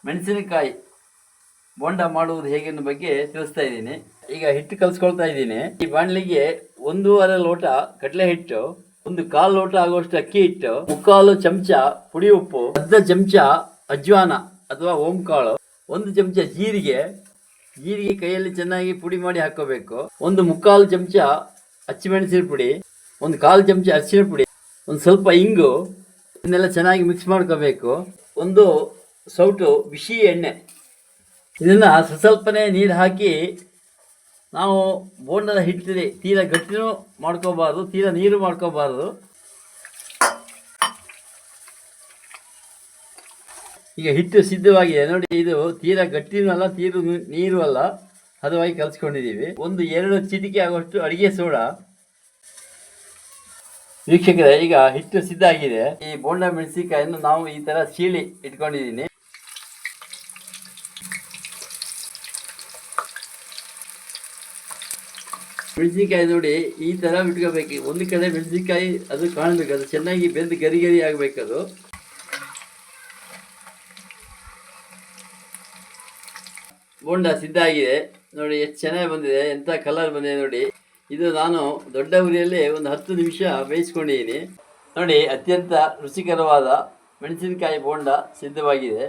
ಮೆಣಸಿನಕಾಯಿ ಬೋಂಡ ಮಾಡುವುದು ಹೇಗೆ ಅನ್ನೋ ಬಗ್ಗೆ ತಿಳಿಸ್ತಾ ಇದ್ದೀನಿ. ಈಗ ಹಿಟ್ಟು ಕಲಿಸ್ಕೊಳ್ತಾ ಇದ್ದೀನಿ. ಈ ಬಾಣಲಿಗೆ 1.5 ಲೋಟ ಕಡಲೆ ಹಿಟ್ಟು, 1/4 ಲೋಟ ಆಗುವಷ್ಟು ಅಕ್ಕಿ ಹಿಟ್ಟು, 3/4 ಚಮಚ ಪುಡಿ ಉಪ್ಪು, ಅರ್ಧ ಚಮಚ ಅಜ್ವಾನ ಅಥವಾ ಓಂಕಾಳು, 1 ಚಮಚ ಜೀರಿಗೆ ಕೈಯಲ್ಲಿ ಚೆನ್ನಾಗಿ ಪುಡಿ ಮಾಡಿ ಹಾಕೋಬೇಕು. 1/4 ಚಮಚ ಹಸಿಮೆಣಸಿನ ಪುಡಿ, 1/4 ಚಮಚ ಅರಿಶಿನ ಪುಡಿ, ಒಂದು ಸ್ವಲ್ಪ ಇಂಗು, ಇದನ್ನೆಲ್ಲ ಚೆನ್ನಾಗಿ ಮಿಕ್ಸ್ ಮಾಡ್ಕೋಬೇಕು. 1 ಸೌಟು ಬಿಸಿ ಎಣ್ಣೆ, ಇದನ್ನು ಸ್ವಲ್ಪನೇ ನೀರು ಹಾಕಿ ನಾವು ಬೋಂಡದ ಹಿಟ್ಟಿದೆ ತೀರಾ ಗಟ್ಟಿನೂ ಮಾಡ್ಕೋಬಾರ್ದು, ತೀರಾ ನೀರು ಮಾಡ್ಕೋಬಾರ್ದು. ಈಗ ಹಿಟ್ಟು ಸಿದ್ಧವಾಗಿದೆ ನೋಡಿ. ಇದು ತೀರಾ ಗಟ್ಟಿನೂ ಅಲ್ಲ, ತೀರಾ ನೀರು ಅಲ್ಲ, ಹದವಾಗಿ ಕಲಿಸ್ಕೊಂಡಿದ್ದೀವಿ. 1-2 ಚಿಟಿಕೆ ಆಗುವಷ್ಟು ಅಡಿಗೆ ಸೋಡಾ. ವೀಕ್ಷಕರೇ, ಈಗ ಹಿಟ್ಟು ಸಿದ್ಧ ಆಗಿದೆ. ಈ ಬೋಂಡ ಮೆಣಸಿನಕಾಯನ್ನು ನಾವು ಈ ಥರ ಸೀಳಿ ಇಟ್ಕೊಂಡಿದ್ದೀನಿ. ಮೆಣಸಿನಕಾಯಿ ನೋಡಿ ಈ ಥರ ಇಟ್ಕೋಬೇಕು. ಒಂದು ಕಡೆ ಮೆಣಸಿನಕಾಯಿ ಅದು ಕಾಣಬೇಕು, ಅದು ಚೆನ್ನಾಗಿ ಬೆಂದು ಗರಿ ಆಗಬೇಕು. ಅದು ಬೋಂಡ ಸಿದ್ಧ ಆಗಿದೆ ನೋಡಿ, ಎಷ್ಟು ಚೆನ್ನಾಗಿ ಬಂದಿದೆ, ಎಂಥ ಕಲರ್ ಬಂದಿದೆ ನೋಡಿ. ಇದು ನಾನು ದೊಡ್ಡ ಉರಿಯಲ್ಲಿ ಒಂದು 10 ನಿಮಿಷ ಬೇಯಿಸ್ಕೊಂಡಿದ್ದೀನಿ ನೋಡಿ. ಅತ್ಯಂತ ರುಚಿಕರವಾದ ಮೆಣಸಿನಕಾಯಿ ಬೋಂಡ ಸಿದ್ಧವಾಗಿದೆ.